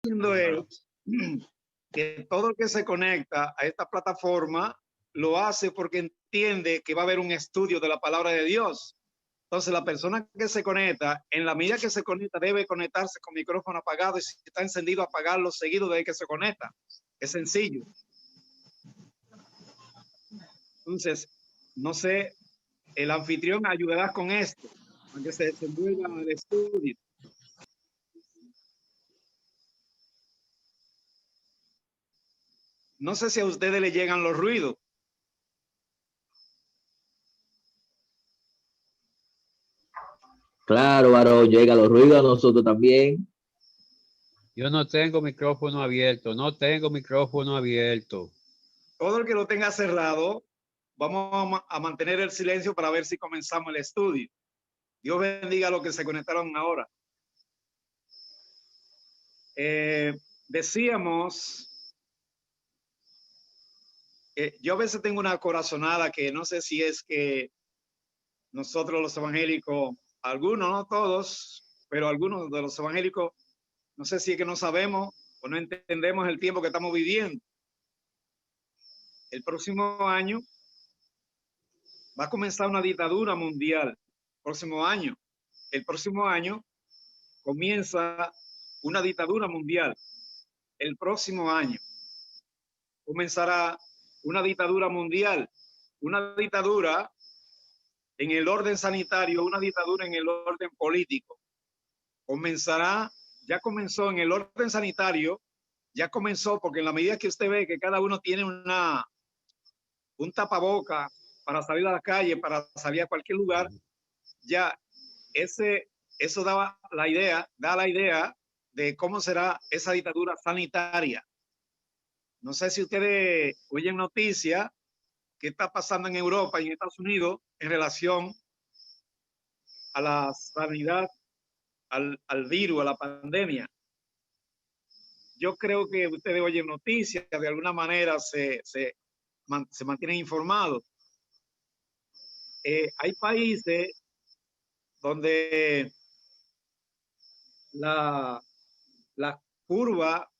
Haciendo es que todo el que se conecta a esta plataforma lo hace porque entiende que va a haber un estudio de la palabra de Dios. Entonces, la persona que se conecta, en la medida que se conecta, debe conectarse con micrófono apagado y si está encendido, apagarlo seguido de que se conecta. Es sencillo. Entonces, no sé, el anfitrión ayudará con esto, para que se desenvuelva el estudio. No sé si a ustedes le llegan los ruidos. Claro, varón, llega los ruidos a nosotros también. Yo no tengo micrófono abierto, no tengo micrófono abierto. Todo el que lo tenga cerrado, vamos a mantener el silencio para ver si comenzamos el estudio. Dios bendiga a los que se conectaron ahora. Decíamos, yo a veces tengo una corazonada que no sé si es que nosotros los evangélicos, algunos, no todos, pero algunos de los evangélicos, no sé si es que no sabemos o no entendemos el tiempo que estamos viviendo. El próximo año va a comenzar una dictadura mundial. Próximo año. El próximo año comienza una dictadura mundial. El próximo año comenzará una dictadura mundial, una dictadura en el orden sanitario, una dictadura en el orden político. Comenzará, ya comenzó en el orden sanitario, ya comenzó porque en la medida que usted ve que cada uno tiene un tapaboca para salir a la calle, para salir a cualquier lugar, ya eso da la idea de cómo será esa dictadura sanitaria. No sé si ustedes oyen noticias qué está pasando en Europa y en Estados Unidos en relación a la sanidad, al virus, a la pandemia. Yo creo que ustedes oyen noticias, de alguna manera se mantienen informados. Hay países donde la curva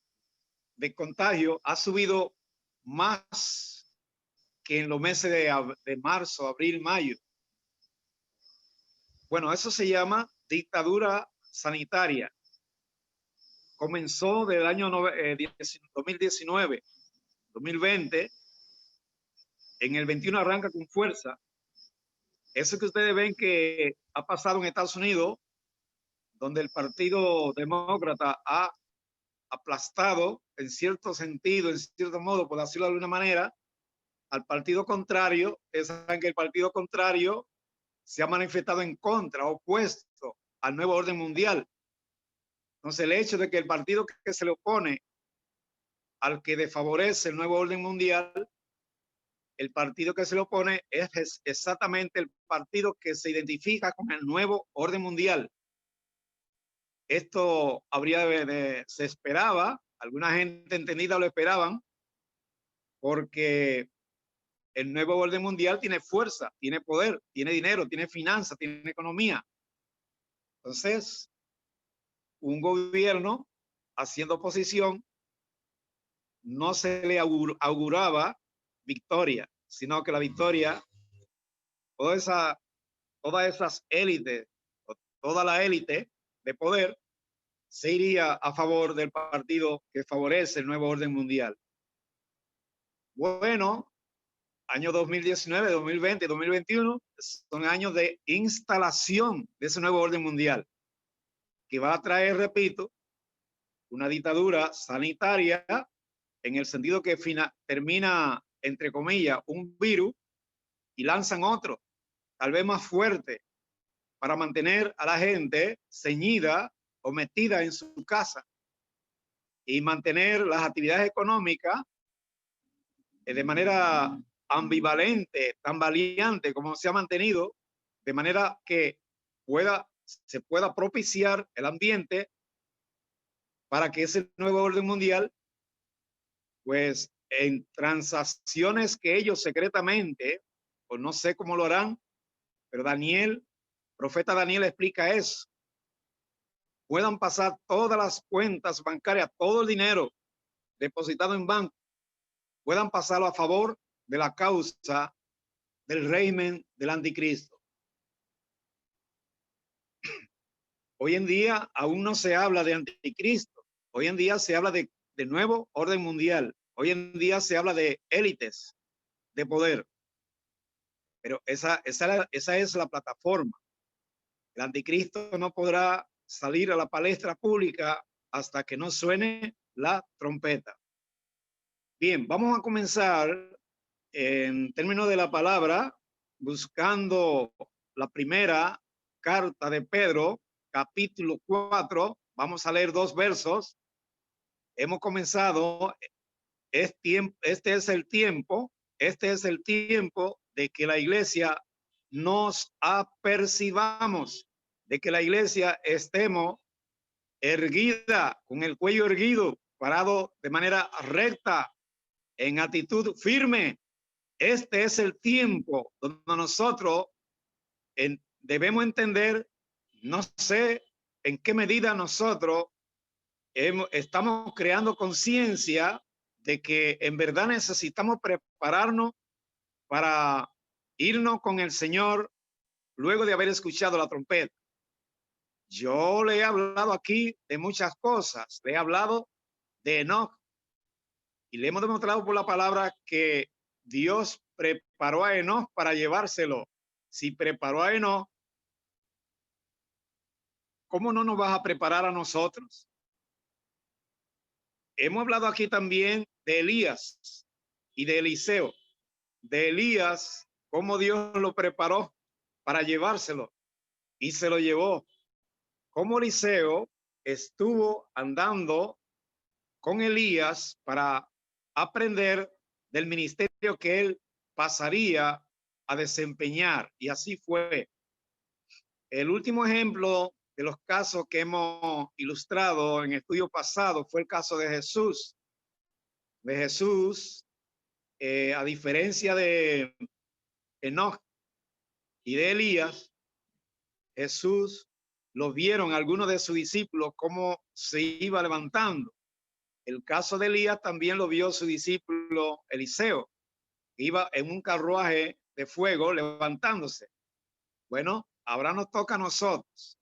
de contagio ha subido más que en los meses de marzo, abril, mayo. Bueno, eso se llama dictadura sanitaria. Comenzó del año 2019, 2020. En el 21 arranca con fuerza. Eso que ustedes ven que ha pasado en Estados Unidos, donde el Partido Demócrata ha aplastado en cierto sentido, en cierto modo, por decirlo de alguna manera, al partido contrario. Ustedes saben que el partido contrario se ha manifestado en contra, opuesto al nuevo orden mundial. Entonces, el hecho de que el partido que se le opone al que desfavorece el nuevo orden mundial, el partido que se le opone es exactamente el partido que se identifica con el nuevo orden mundial. Esto se esperaba, alguna gente entendida lo esperaban, porque el nuevo orden mundial tiene fuerza, tiene poder, tiene dinero, tiene finanzas, tiene economía. Entonces, un gobierno haciendo oposición no se le auguraba victoria, sino que la victoria, todas esas élites, toda la élite de poder se iría a favor del partido que favorece el nuevo orden mundial. Bueno, año 2019, 2020, 2021 son años de instalación de ese nuevo orden mundial, que va a traer, repito, una dictadura sanitaria, en el sentido que termina, entre comillas, un virus y lanzan otro, tal vez más fuerte, para mantener a la gente ceñida o metida en su casa y mantener las actividades económicas de manera ambivalente, tan valiente como se ha mantenido, de manera que se pueda propiciar el ambiente para que ese nuevo orden mundial, pues en transacciones que ellos secretamente, o no sé cómo lo harán, pero profeta Daniel explica eso, puedan pasar todas las cuentas bancarias, todo el dinero depositado en banco, puedan pasarlo a favor de la causa del régimen del anticristo. Hoy en día aún no se habla de anticristo. Hoy en día se habla de nuevo orden mundial. Hoy en día se habla de élites de poder. Pero esa es la plataforma. El anticristo no podrá salir a la palestra pública hasta que no suene la trompeta. Bien, vamos a comenzar en términos de la palabra, buscando la primera carta de Pedro, capítulo 4. Vamos a leer 2 versos. Hemos comenzado, este es el tiempo de que la iglesia nos apercibamos, de que la iglesia estemos erguida, con el cuello erguido, parado de manera recta, en actitud firme. Este es el tiempo donde nosotros debemos entender, no sé en qué medida nosotros estamos creando conciencia de que en verdad necesitamos prepararnos para irnos con el Señor luego de haber escuchado la trompeta. Yo le he hablado aquí de muchas cosas. Le he hablado de Enoc y le hemos demostrado por la palabra que Dios preparó a Enoc para llevárselo. Si preparó a Enoc, ¿cómo no nos vas a preparar a nosotros? Hemos hablado aquí también de Elías y de Eliseo. De Elías, cómo Dios lo preparó para llevárselo y se lo llevó. Cómo Eliseo estuvo andando con Elías para aprender del ministerio que él pasaría a desempeñar. Y así fue. El último ejemplo de los casos que hemos ilustrado en estudio pasado fue el caso de Jesús. A diferencia de Enoc y de Elías, Jesús lo vieron algunos de sus discípulos cómo se iba levantando. El caso de Elías también lo vio su discípulo Eliseo, que iba en un carruaje de fuego levantándose. Bueno, ahora nos toca a nosotros.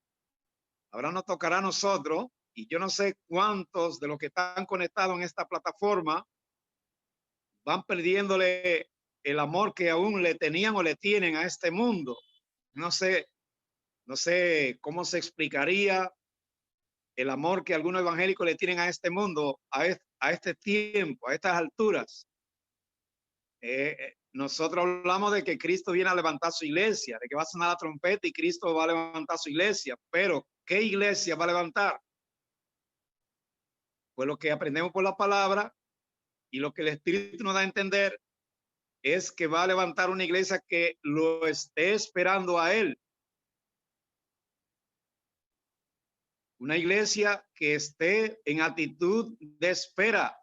Ahora nos tocará a nosotros, y yo no sé cuántos de los que están conectados en esta plataforma van perdiéndole el amor que aún le tenían o le tienen a este mundo. No sé cómo se explicaría el amor que algunos evangélicos le tienen a este mundo, a este tiempo, a estas alturas. Nosotros hablamos de que Cristo viene a levantar su iglesia, de que va a sonar la trompeta y Cristo va a levantar su iglesia, pero ¿qué iglesia va a levantar? Pues lo que aprendemos por la palabra y lo que el Espíritu nos da a entender es que va a levantar una iglesia que lo esté esperando a Él. Una iglesia que esté en actitud de espera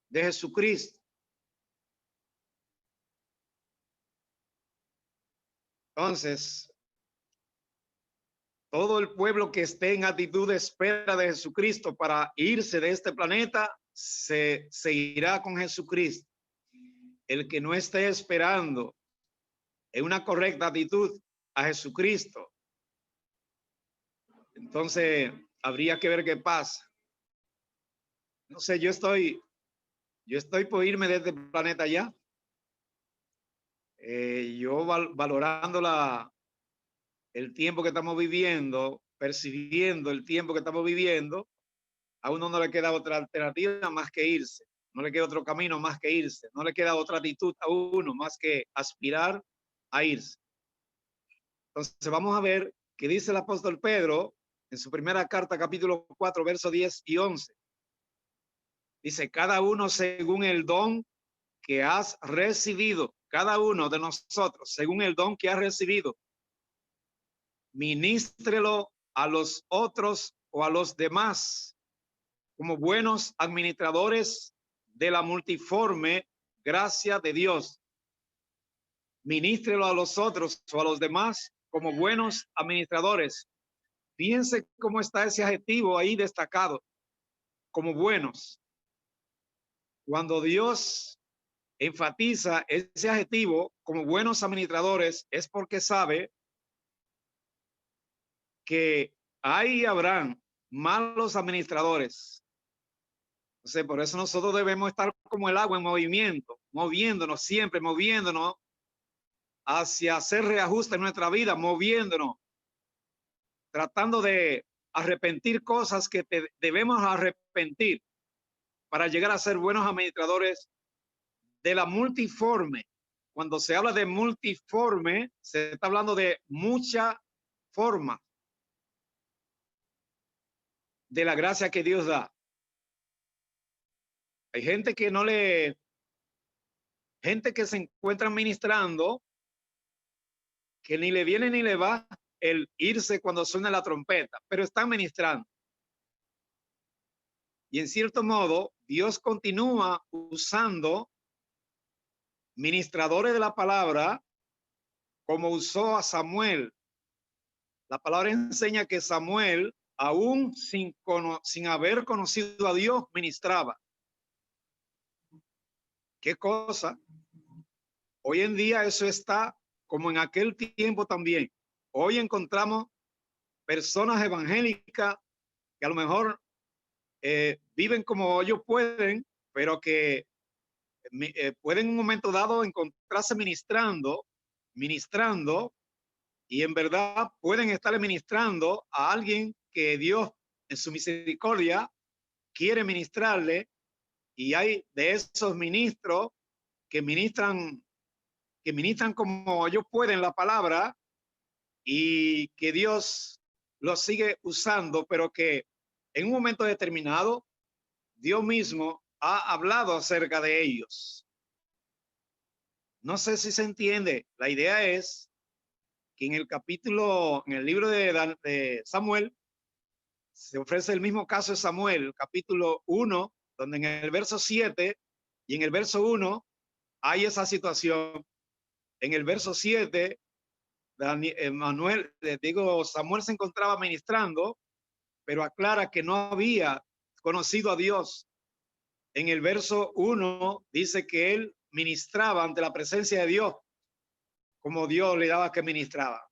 de Jesucristo. Entonces, todo el pueblo que esté en actitud de espera de Jesucristo para irse de este planeta, se irá con Jesucristo. El que no esté esperando en una correcta actitud a Jesucristo, entonces habría que ver qué pasa. No sé, yo estoy por irme de este planeta ya. Yo valorando el tiempo que estamos viviendo, percibiendo el tiempo que estamos viviendo, a uno no le queda otra alternativa más que irse. No le queda otro camino más que irse. No le queda otra actitud a uno más que aspirar a irse. Entonces vamos a ver qué dice el apóstol Pedro en su primera carta, capítulo 4, versos 10 y 11. Dice, cada uno según el don que has recibido, cada uno de nosotros según el don que has recibido, ministrelo a los otros o a los demás como buenos administradores de la multiforme gracia de Dios. Ministrelo a los otros o a los demás como buenos administradores Fíjense cómo está ese adjetivo ahí destacado, como buenos. Cuando Dios enfatiza ese adjetivo como buenos administradores, es porque sabe que hay y habrán malos administradores. Entonces, por eso nosotros debemos estar como el agua en movimiento, moviéndonos siempre, moviéndonos hacia hacer reajuste en nuestra vida, moviéndonos, tratando de arrepentir cosas que debemos arrepentir para llegar a ser buenos administradores de la multiforme. Cuando se habla de multiforme, se está hablando de mucha forma de la gracia que Dios da. Hay gente que gente que se encuentra ministrando, que ni le viene ni le va el irse cuando suena la trompeta, pero están ministrando. Y en cierto modo, Dios continúa usando ministradores de la palabra como usó a Samuel. La palabra enseña que Samuel, aún sin haber conocido a Dios, ministraba. ¿Qué cosa? Hoy en día eso está como en aquel tiempo también. Hoy encontramos personas evangélicas que a lo mejor viven como ellos pueden, pero que pueden en un momento dado encontrarse ministrando, y en verdad pueden estar ministrando a alguien que Dios en su misericordia quiere ministrarle, y hay de esos ministros que ministran como ellos pueden la palabra, y que Dios los sigue usando, pero que en un momento determinado Dios mismo ha hablado acerca de ellos. No sé si se entiende. La idea es que en el libro de Samuel, se ofrece el mismo caso de Samuel, capítulo 1, donde en el verso 7 y en el verso 1 hay esa situación. En el verso 7, Samuel se encontraba ministrando, pero aclara que no había conocido a Dios. En el verso 1 dice que él ministraba ante la presencia de Dios, como Dios le daba que ministraba.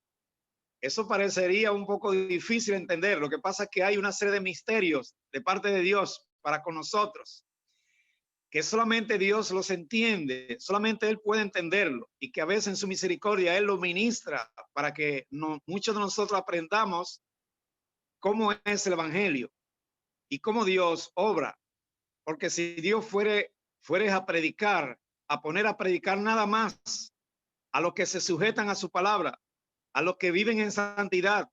Eso parecería un poco difícil de entender. Lo que pasa es que hay una serie de misterios de parte de Dios para con nosotros, que solamente Dios los entiende, solamente Él puede entenderlo, y que a veces en su misericordia Él lo ministra para que muchos de nosotros aprendamos cómo es el Evangelio y cómo Dios obra. Porque si Dios fuere a predicar, a poner a predicar nada más a los que se sujetan a su palabra, a los que viven en santidad,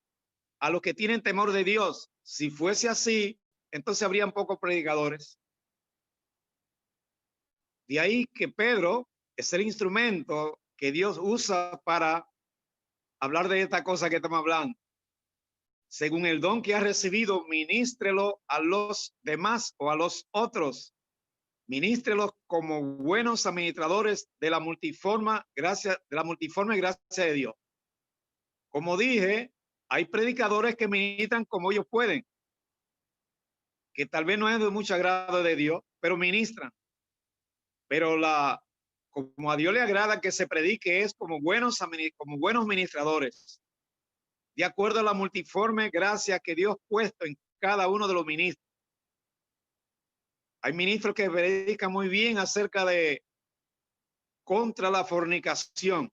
a los que tienen temor de Dios, si fuese así, entonces habrían pocos predicadores. De ahí que Pedro es el instrumento que Dios usa para hablar de esta cosa que estamos hablando. Según el don que ha recibido, ministrelo a los demás o a los otros. Ministrelos como buenos administradores de la multiforme gracia de Dios. Como dije, hay predicadores que ministran como ellos pueden, que tal vez no es de mucho agrado de Dios, pero ministran. Pero como a Dios le agrada que se predique es como buenos ministradores, de acuerdo a la multiforme gracia que Dios ha puesto en cada uno de los ministros. Hay ministros que predican muy bien acerca de contra la fornicación.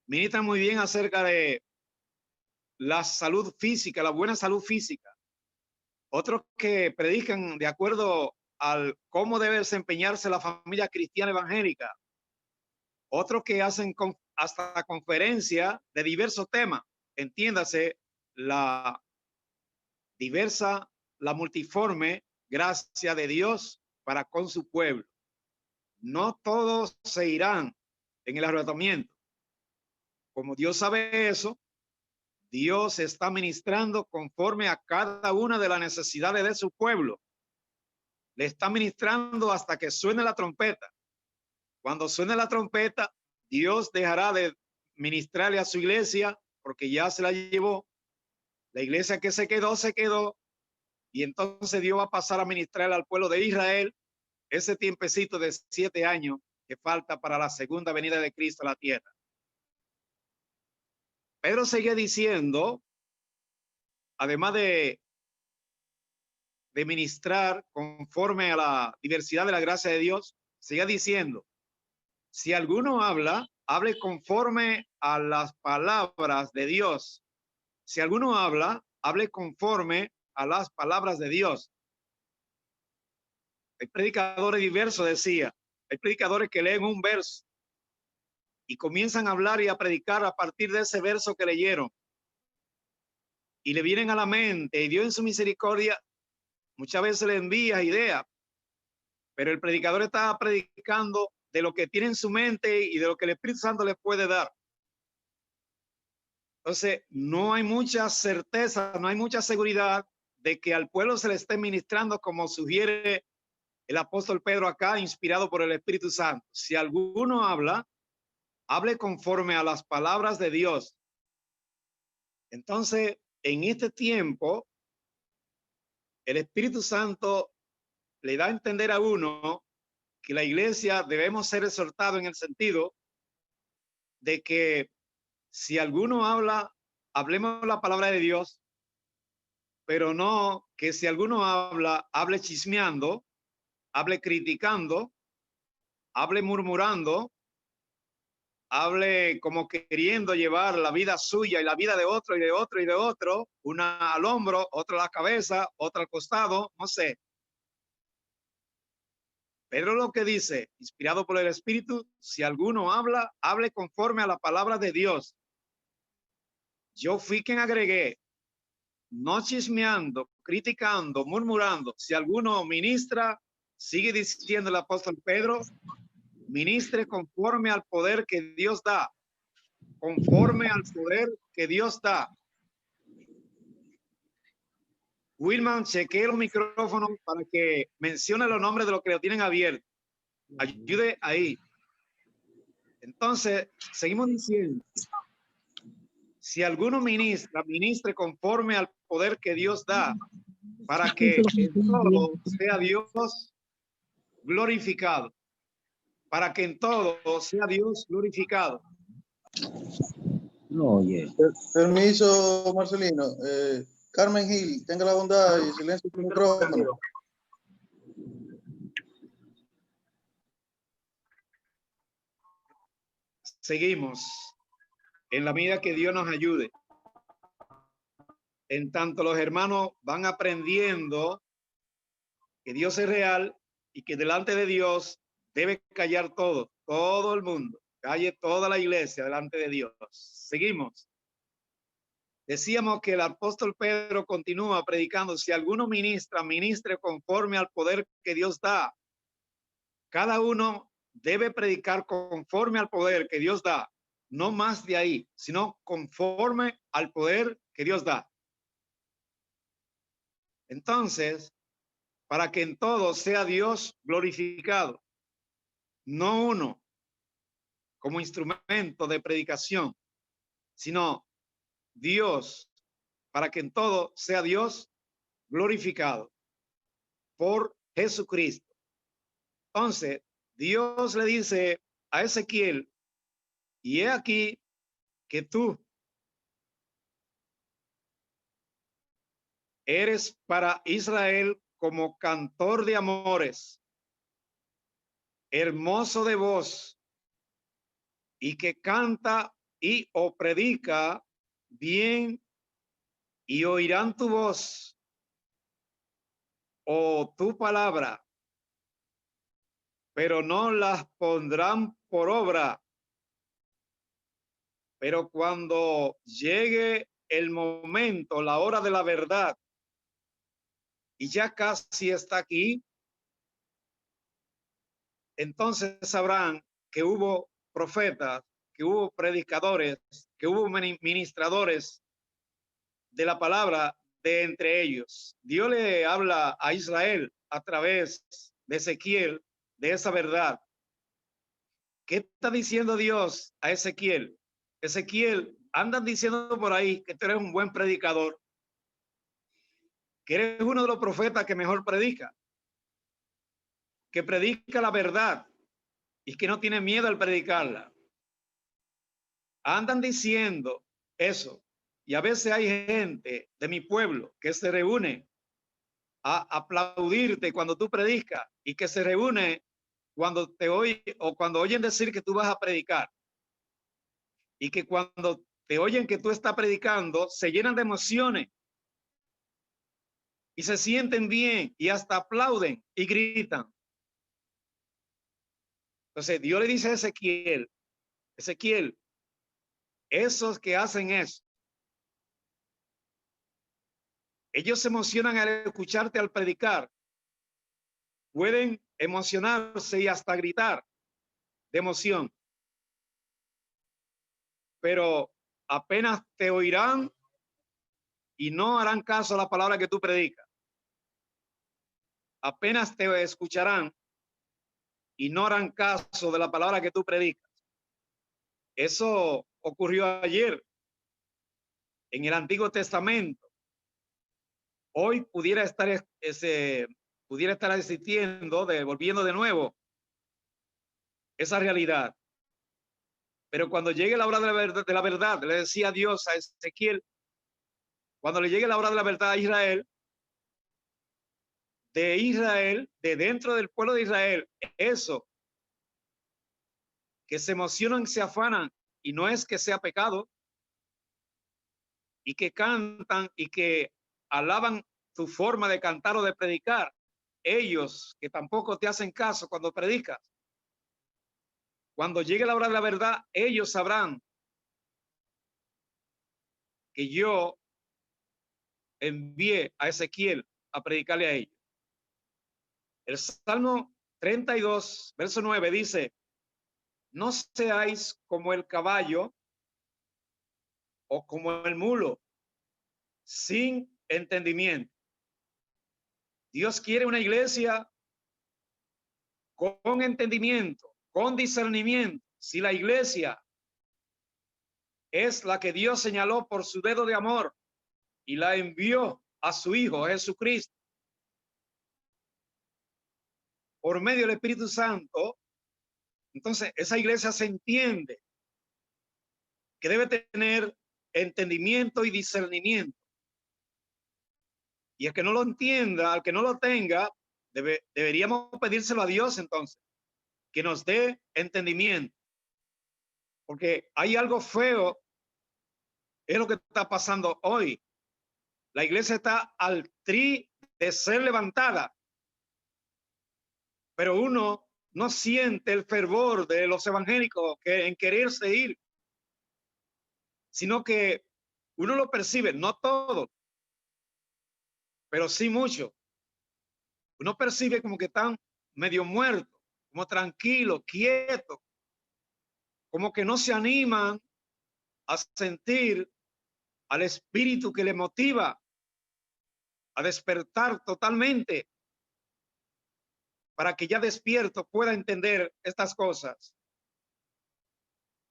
Ministran muy bien acerca de la salud física, la buena salud física. Otros que predican de acuerdo al cómo debe desempeñarse la familia cristiana evangélica. Otros que hacen hasta conferencias de diversos temas. Entiéndase la multiforme gracia de Dios para con su pueblo. No todos se irán en el arrebatamiento. Como Dios sabe eso, Dios está ministrando conforme a cada una de las necesidades de su pueblo. Le está ministrando hasta que suene la trompeta. Cuando suene la trompeta, Dios dejará de ministrarle a su iglesia porque ya se la llevó, La iglesia que se quedó, y entonces Dios va a pasar a ministrar al pueblo de Israel ese tiempecito de 7 años que falta para la segunda venida de Cristo a la tierra. Pedro sigue diciendo, además de ministrar conforme a la diversidad de la gracia de Dios, sigue diciendo, si alguno habla, hable conforme a las palabras de Dios. Si alguno habla, hable conforme a las palabras de Dios. Hay predicadores diversos, decía. Hay predicadores que leen un verso y comienzan a hablar y a predicar a partir de ese verso que leyeron. Y le vienen a la mente, y Dios en su misericordia muchas veces le envía ideas, pero el predicador está predicando de lo que tiene en su mente y de lo que el Espíritu Santo le puede dar. Entonces, no hay mucha certeza, no hay mucha seguridad de que al pueblo se le esté ministrando como sugiere el apóstol Pedro acá, inspirado por el Espíritu Santo. Si alguno habla, hable conforme a las palabras de Dios. Entonces, en este tiempo, el Espíritu Santo le da a entender a uno que la iglesia debemos ser exhortados en el sentido de que si alguno habla, hablemos la palabra de Dios, pero no que si alguno habla, hable chismeando, hable criticando, hable murmurando, hable como queriendo llevar la vida suya y la vida de otro y de otro y de otro, una al hombro, otra a la cabeza, otra al costado, no sé. Pedro lo que dice, inspirado por el Espíritu, si alguno habla, hable conforme a la palabra de Dios. Yo fui quien agregué, no chismeando, criticando, murmurando. Si alguno ministra, sigue diciendo el apóstol Pedro, ministre conforme al poder que Dios da, conforme al poder que Dios da. Wilman, chequee los micrófonos para que mencione los nombres de los que lo tienen abierto. Ayude ahí. Entonces, seguimos diciendo, si alguno ministra, ministre conforme al poder que Dios da, para que en todo sea Dios glorificado. Para que en todo sea Dios glorificado. No, oye. Permiso, Marcelino. Carmen Gil, tenga la bondad y silencio su micrófono. Seguimos en la medida que Dios nos ayude. En tanto los hermanos van aprendiendo que Dios es real y que delante de Dios debe callar todo el mundo. Calle toda la iglesia delante de Dios. Seguimos. Decíamos que el apóstol Pedro continúa predicando, si alguno ministra, ministre conforme al poder que Dios da. Cada uno debe predicar conforme al poder que Dios da, no más de ahí, sino conforme al poder que Dios da. Entonces, para que en todo sea Dios glorificado, no uno como instrumento de predicación, sino Dios, para que en todo sea Dios glorificado por Jesucristo. Entonces, Dios le dice a Ezequiel, y he aquí que tú eres para Israel como cantor de amores, hermoso de voz, y que canta y o predica bien, y oirán tu voz o tu palabra, pero no las pondrán por obra. Pero cuando llegue el momento, la hora de la verdad, y ya casi está aquí, entonces sabrán que hubo profetas, que hubo predicadores, que hubo ministradores de la palabra de entre ellos. Dios le habla a Israel a través de Ezequiel de esa verdad. ¿Qué está diciendo Dios a Ezequiel? Ezequiel, andan diciendo por ahí que tú eres un buen predicador, que eres uno de los profetas que mejor predica, que predica la verdad y que no tiene miedo al predicarla. Andan diciendo eso. Y a veces hay gente de mi pueblo que se reúne a aplaudirte cuando tú predicas y que se reúne cuando te oyen o cuando oyen decir que tú vas a predicar. Y que cuando te oyen que tú estás predicando, se llenan de emociones y se sienten bien y hasta aplauden y gritan. Entonces Dios le dice a Ezequiel, Ezequiel, esos que hacen eso, ellos se emocionan al escucharte al predicar, pueden emocionarse y hasta gritar de emoción, pero apenas te oirán y no harán caso a la palabra que tú predicas. Apenas te escucharán y no harán caso de la palabra que tú predicas. Eso ocurrió ayer en el Antiguo Testamento. Hoy pudiera estar existiendo, volviendo de nuevo esa realidad. Pero cuando llegue la hora de la verdad, le decía Dios a Ezequiel, cuando le llegue la hora de la verdad a Israel, de dentro del pueblo de Israel, eso, que se emocionan, se afanan, y no es que sea pecado, y que cantan y que alaban tu forma de cantar o de predicar, ellos que tampoco te hacen caso cuando predicas, cuando llegue la hora de la verdad, ellos sabrán que yo envié a Ezequiel a predicarle a ellos. El Salmo 32, verso 9 dice, no seáis como el caballo o como el mulo, sin entendimiento. Dios quiere una iglesia con entendimiento, con discernimiento. Si la iglesia es la que Dios señaló por su dedo de amor y la envió a su Hijo Jesucristo por medio del Espíritu Santo, entonces esa iglesia se entiende que debe tener entendimiento y discernimiento. Y el que no lo entienda, al que no lo tenga, deberíamos pedírselo a Dios entonces, que nos dé entendimiento. Porque hay algo feo, es lo que está pasando hoy. La iglesia está al tri de ser levantada, pero uno no siente el fervor de los evangélicos en quererse ir, sino que uno lo percibe, no todo, pero sí mucho. Uno percibe como que están medio muertos, como tranquilos, quietos, como que no se animan a sentir al espíritu que le motiva a despertar totalmente para que ya despierto pueda entender estas cosas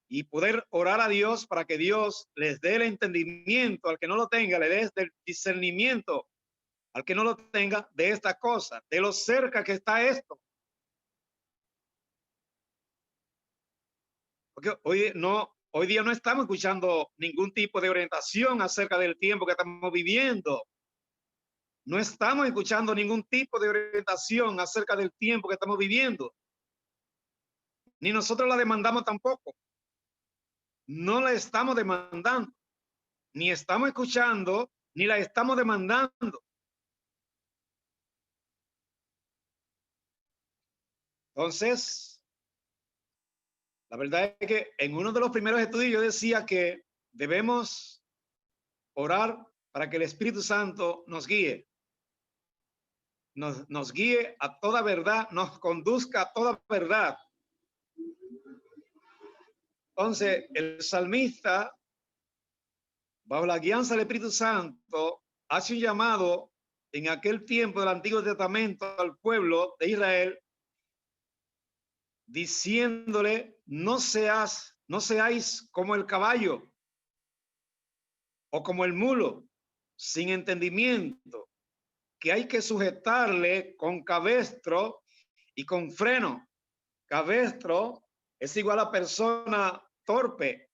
y poder orar a Dios para que Dios les dé el entendimiento, al que no lo tenga, le dé el discernimiento, al que no lo tenga, de esta cosa, de lo cerca que está esto. Porque hoy día no estamos escuchando ningún tipo de orientación acerca del tiempo que estamos viviendo. No estamos escuchando ningún tipo de orientación acerca del tiempo que estamos viviendo. Ni nosotros la demandamos tampoco. No la estamos demandando. Ni estamos escuchando, ni la estamos demandando. Entonces, la verdad es que en uno de los primeros estudios yo decía que debemos orar para que el Espíritu Santo nos guíe. Nos guíe a toda verdad, nos conduzca a toda verdad. Entonces, el salmista, bajo la guianza del Espíritu Santo, hace un llamado en aquel tiempo del Antiguo Testamento al pueblo de Israel, diciéndole, no seáis como el caballo o como el mulo, sin entendimiento, que hay que sujetarle con cabestro y con freno. Cabestro es igual a persona torpe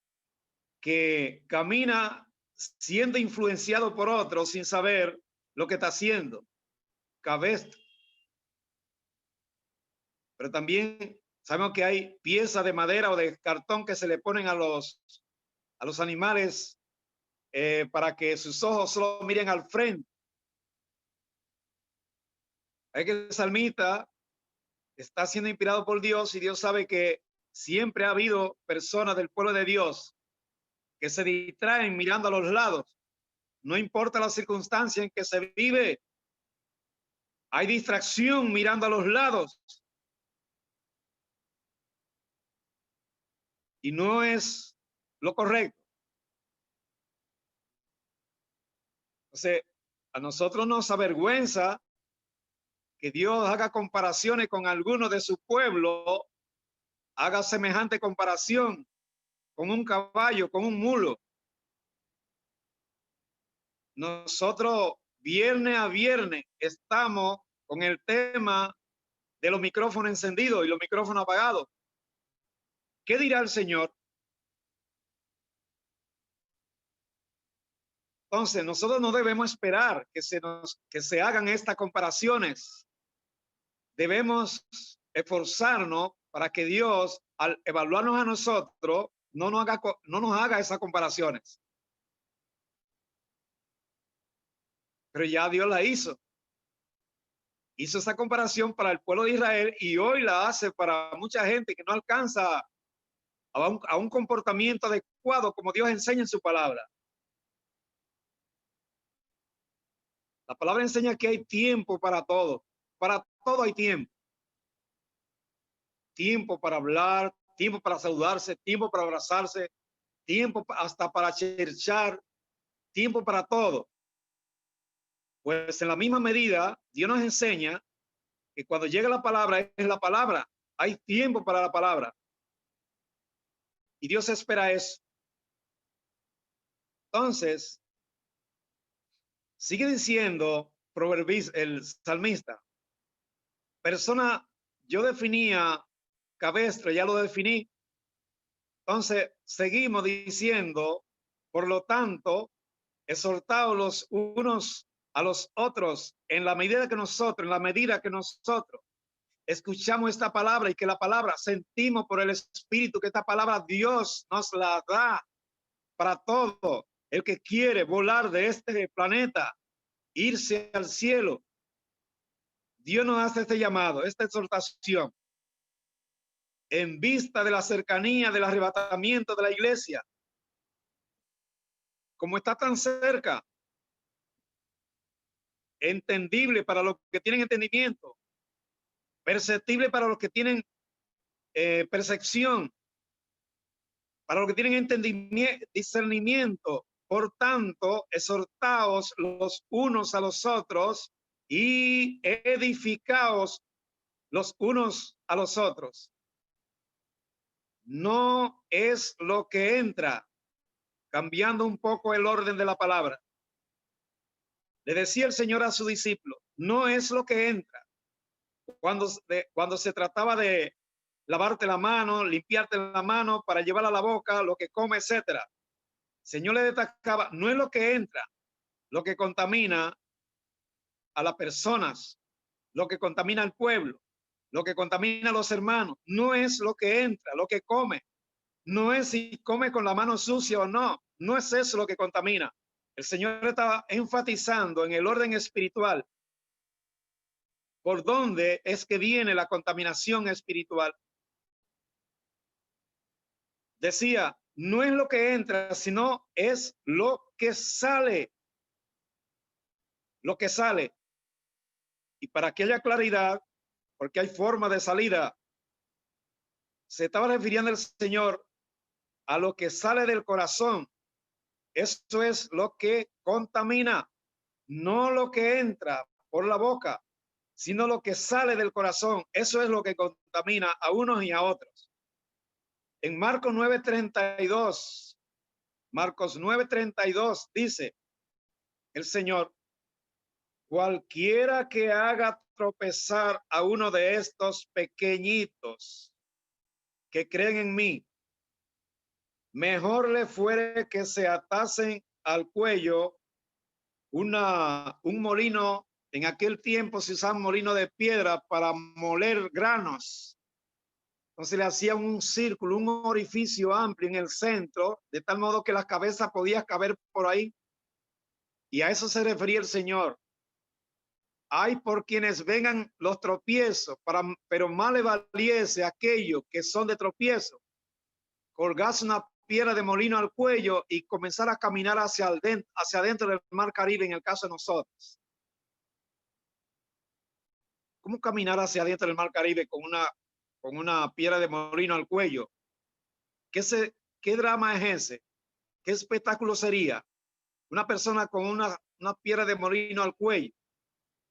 que camina siendo influenciado por otros sin saber lo que está haciendo. Cabestro. Pero también sabemos que hay piezas de madera o de cartón que se le ponen a los animales para que sus ojos solo miren al frente. Hay que el salmista está siendo inspirado por Dios y Dios sabe que siempre ha habido personas del pueblo de Dios que se distraen mirando a los lados. No importa la circunstancia en que se vive, hay distracción mirando a los lados. Y no es lo correcto. Entonces, a nosotros nos avergüenza que Dios haga comparaciones con alguno de su pueblo, haga semejante comparación con un caballo, con un mulo. Nosotros viernes a viernes estamos con el tema de los micrófonos encendidos y los micrófonos apagados. ¿Qué dirá el Señor? Entonces, nosotros no debemos esperar que se hagan estas comparaciones. Debemos esforzarnos para que Dios, al evaluarnos a nosotros, no nos haga esas comparaciones. Pero ya Dios la hizo. Hizo esa comparación para el pueblo de Israel y hoy la hace para mucha gente que no alcanza a un comportamiento adecuado como Dios enseña en su palabra. La palabra enseña que hay tiempo para todo. Para todo hay tiempo. Tiempo para hablar, tiempo para saludarse, tiempo para abrazarse, tiempo hasta para cherchar, tiempo para todo. Pues en la misma medida, Dios nos enseña que cuando llega la palabra, es la palabra. Hay tiempo para la palabra. Y Dios espera eso. Entonces, sigue diciendo Proverbios, el salmista. Persona, yo definía cabestro, ya lo definí. Entonces, seguimos diciendo, por lo tanto, exhortaos los unos a los otros en la medida que nosotros escuchamos esta palabra y que la palabra sentimos por el Espíritu que esta palabra Dios nos la da para todo el que quiere volar de este planeta, irse al cielo. Dios nos hace este llamado, esta exhortación en vista de la cercanía del arrebatamiento de la iglesia. Como está tan cerca, entendible para los que tienen entendimiento, perceptible para los que tienen percepción, para los que tienen entendimiento, discernimiento. Por tanto, exhortaos los unos a los otros y edificaos los unos a los otros. No es lo que entra, cambiando un poco el orden de la palabra. Le decía el Señor a su discípulo, no es lo que entra. Cuando se trataba de lavarte la mano, limpiarte la mano para llevarla a la boca, lo que come, etcétera. El Señor le destacaba, no es lo que entra, lo que contamina a las personas, lo que contamina al pueblo, lo que contamina a los hermanos, no es lo que entra, lo que come, no es si come con la mano sucia o no, no es eso lo que contamina. El Señor estaba enfatizando en el orden espiritual por dónde es que viene la contaminación espiritual. Decía, no es lo que entra, sino es lo que sale. Lo que sale. Y para que haya claridad, porque hay forma de salida, se estaba refiriendo el Señor a lo que sale del corazón. Eso es lo que contamina, no lo que entra por la boca, sino lo que sale del corazón. Eso es lo que contamina a unos y a otros. En Marcos 9:32, Marcos 9:32 dice el Señor, cualquiera que haga tropezar a uno de estos pequeñitos que creen en mí, mejor le fuere que se atasen al cuello un molino. En aquel tiempo se usaba molino de piedra para moler granos. Entonces le hacían un círculo, un orificio amplio en el centro, de tal modo que la cabeza podía caber por ahí. Y a eso se refería el Señor. Hay por quienes vengan los tropiezos, pero más le valiese a aquellos que son de tropiezo colgarse una piedra de molino al cuello y comenzar a caminar hacia adentro del mar Caribe, en el caso de nosotros. ¿Cómo caminar hacia adentro del mar Caribe con una piedra de molino al cuello? ¿Qué drama es ese? ¿Qué espectáculo sería? Una persona con una piedra de molino al cuello,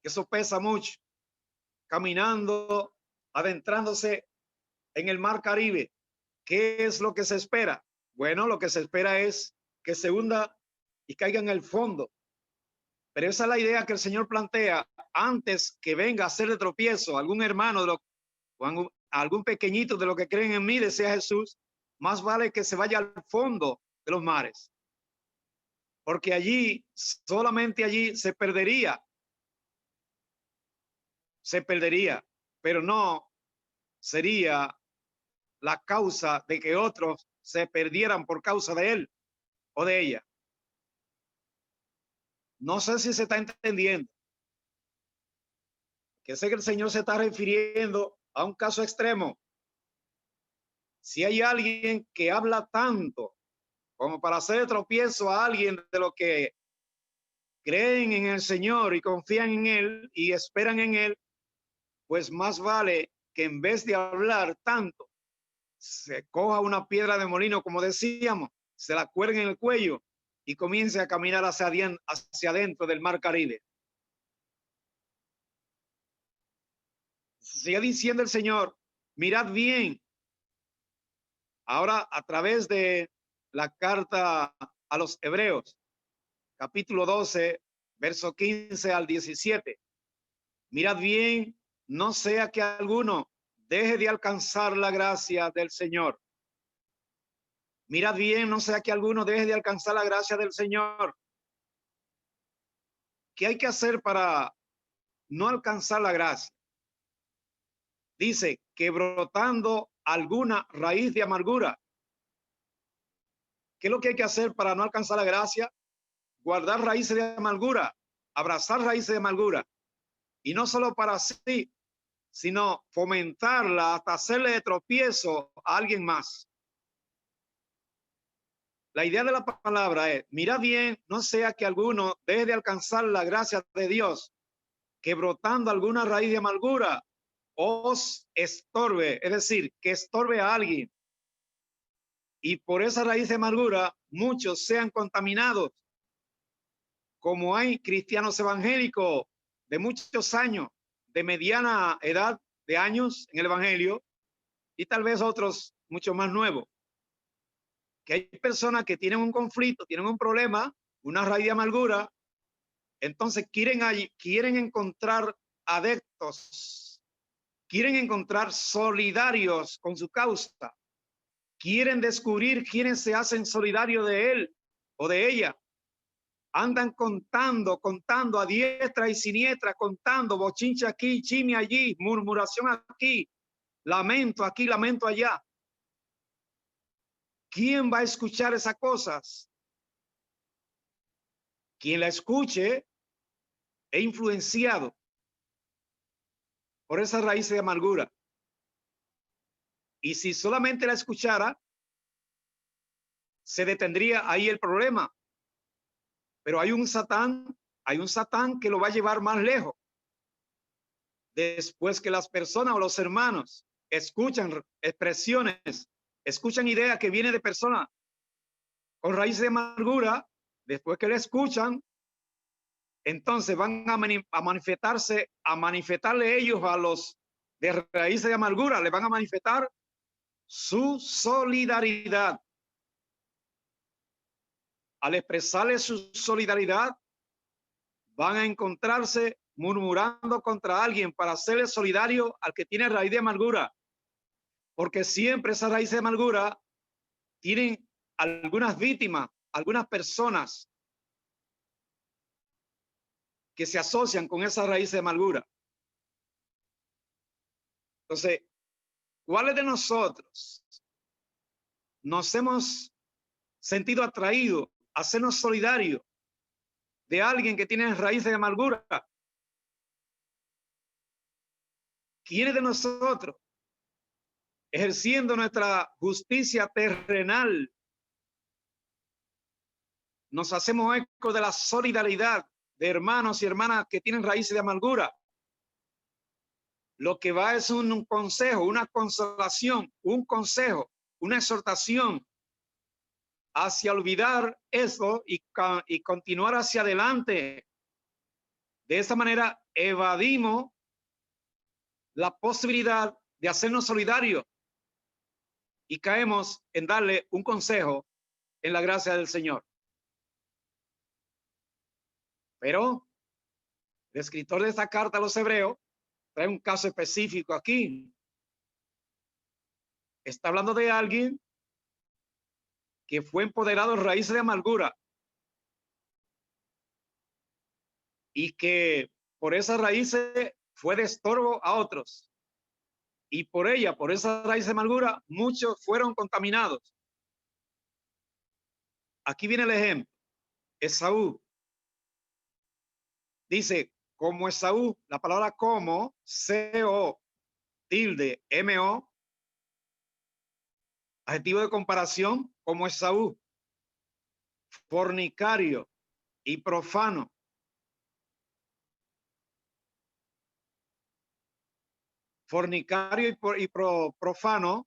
que eso pesa mucho, caminando, adentrándose en el mar Caribe. ¿Qué es lo que se espera? Bueno, lo que se espera es que se hunda y caiga en el fondo. Pero esa es la idea que el Señor plantea antes que venga a hacer de tropiezo algún hermano o algún pequeñito de lo que creen en mí, decía Jesús, más vale que se vaya al fondo de los mares. Porque allí, solamente allí se perdería, pero no sería la causa de que otros se perdieran por causa de él o de ella. No sé si se está entendiendo. Que sé que el Señor se está refiriendo a un caso extremo. Si hay alguien que habla tanto como para hacer tropiezo a alguien de lo que creen en el Señor y confían en él y esperan en él, pues más vale que en vez de hablar tanto, se coja una piedra de molino, como decíamos, se la cuelgue en el cuello y comience a caminar hacia adentro del mar Caribe. Sigue diciendo el Señor, mirad bien. Ahora, a través de la carta a los Hebreos, capítulo 12, verso 15 al 17. Mirad bien, no sea que alguno deje de alcanzar la gracia del Señor. Mirad bien, no sea que alguno deje de alcanzar la gracia del Señor. ¿Qué hay que hacer para no alcanzar la gracia? Dice que brotando alguna raíz de amargura. ¿Qué es lo que hay que hacer para no alcanzar la gracia? Guardar raíces de amargura, abrazar raíces de amargura. Y no solo para sí, sino fomentarla hasta hacerle de tropiezo a alguien más. La idea de la palabra es, mira bien, no sea que alguno deje de alcanzar la gracia de Dios, que brotando alguna raíz de amargura os estorbe, es decir, que estorbe a alguien. Y por esa raíz de amargura, muchos sean contaminados. Como hay cristianos evangélicos de muchos años, de mediana edad de años en el evangelio, y tal vez otros mucho más nuevos, que hay personas que tienen un conflicto, tienen un problema, una raíz de amargura, entonces quieren encontrar adeptos, quieren encontrar solidarios con su causa, quieren descubrir quiénes se hacen solidarios de él o de ella. Andan contando a diestra y siniestra, contando bochincha aquí, chisme allí, murmuración aquí, lamento aquí, lamento allá. ¿Quién va a escuchar esas cosas? Quien la escuche es influenciado por esa raíz de amargura. Y si solamente la escuchara, se detendría ahí el problema. Pero hay un Satán que lo va a llevar más lejos. Después que las personas o los hermanos escuchan expresiones, escuchan ideas que vienen de personas con raíz de amargura, después que le escuchan, entonces van a manifestarle ellos a los de raíz de amargura, le van a manifestar su solidaridad. Al expresarle su solidaridad, van a encontrarse murmurando contra alguien para hacerle solidario al que tiene raíz de amargura, porque siempre esa raíz de amargura tienen algunas víctimas, algunas personas que se asocian con esa raíz de amargura. Entonces, ¿cuáles de nosotros nos hemos sentido atraídos a hacernos solidarios de alguien que tiene raíz de amargura? ¿Quiénes de nosotros, ejerciendo nuestra justicia terrenal, nos hacemos eco de la solidaridad de hermanos y hermanas que tienen raíces de amargura? Lo que va es un consejo, una consolación, un consejo, una exhortación hacia olvidar eso y continuar hacia adelante. De esa manera evadimos la posibilidad de hacernos solidarios y caemos en darle un consejo en la gracia del Señor. Pero el escritor de esta carta a los hebreos trae un caso específico aquí. Está hablando de alguien que fue empoderado en raíces de amargura y que por esas raíces fue de estorbo a otros. Y por ella, por esa raíz de amargura, muchos fueron contaminados. Aquí viene el ejemplo. Esaú. Dice, como Esaú, la palabra como, C-O, tilde, M-O, adjetivo de comparación, como Esaú, fornicario y profano. Fornicario y profano,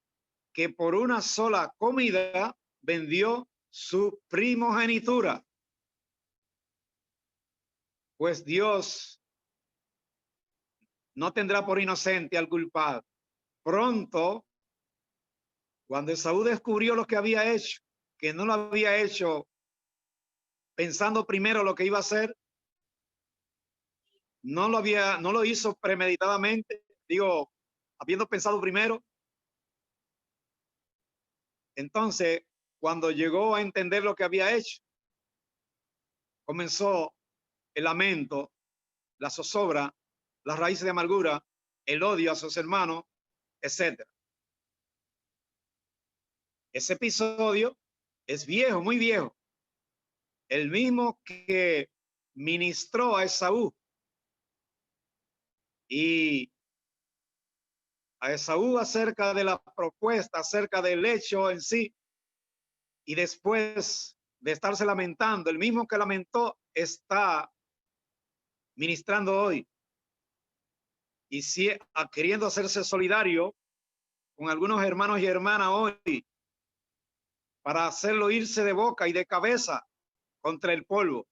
que por una sola comida vendió su primogenitura. Pues Dios no tendrá por inocente al culpable. Pronto, cuando Esaú descubrió lo que había hecho, que no lo había hecho pensando primero lo que iba a hacer, no lo hizo premeditadamente, digo, habiendo pensado primero. Entonces, cuando llegó a entender lo que había hecho, comenzó el lamento, la zozobra, las raíces de amargura, el odio a sus hermanos, etc. Ese episodio es viejo, muy viejo. El mismo que ministró a Esaú. Y a Esaú acerca de la propuesta, acerca del hecho en sí. Y después de estarse lamentando, el mismo que lamentó está ministrando hoy. Y si queriendo hacerse solidario con algunos hermanos y hermanas hoy para hacerlo irse de boca y de cabeza contra el polvo.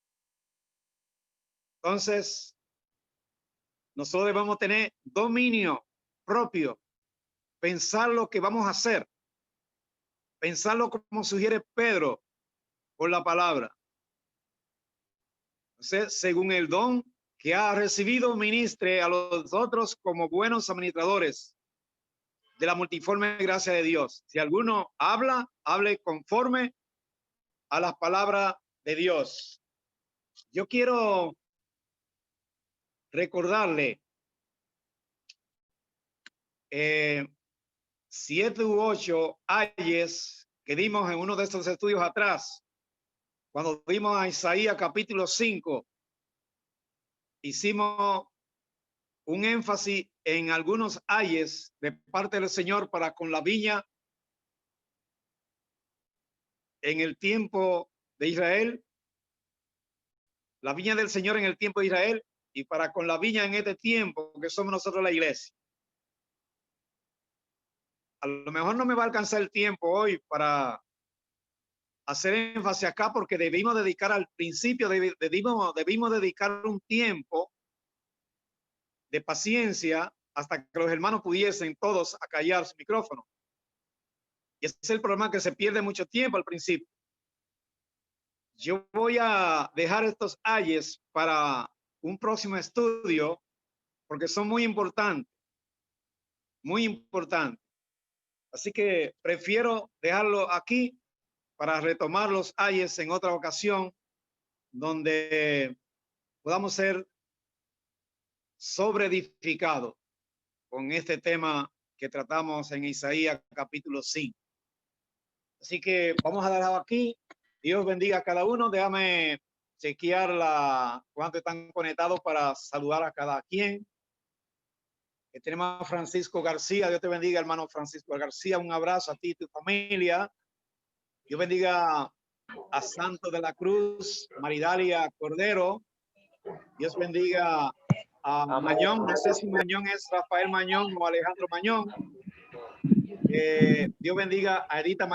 Entonces, nosotros debemos tener dominio propio, pensar lo que vamos a hacer, pensarlo como sugiere Pedro por la palabra. Entonces, según el don que ha recibido, ministre a los otros como buenos administradores de la multiforme gracia de Dios. Si alguno habla, hable conforme a las palabras de Dios. Yo quiero recordarle 7 u 8 ayes que dimos en uno de estos estudios atrás, cuando vimos a Isaías capítulo 5, hicimos un énfasis en algunos ayes de parte del Señor para con la viña en el tiempo de Israel, la viña del Señor en el tiempo de Israel y para con la viña en este tiempo que somos nosotros la iglesia. A lo mejor no me va a alcanzar el tiempo hoy para hacer énfasis acá porque debimos dedicar al principio, debimos dedicar un tiempo de paciencia hasta que los hermanos pudiesen todos acallar su micrófono. Y ese es el problema, que se pierde mucho tiempo al principio. Yo voy a dejar estos ayes para un próximo estudio porque son muy importantes, muy importantes. Así que prefiero dejarlo aquí para retomar los ayes en otra ocasión donde podamos ser sobreedificados con este tema que tratamos en Isaías capítulo 5. Así que vamos a dejarlo aquí. Dios bendiga a cada uno. Déjame chequear cuánto están conectados para saludar a cada quien. Tenemos a Francisco García. Dios te bendiga, hermano Francisco García. Un abrazo a ti y tu familia. Dios bendiga a Santo de la Cruz, Maridalia Cordero. Dios bendiga a Mañón. No sé si Mañón es Rafael Mañón o Alejandro Mañón. Dios bendiga a Edita Mañón.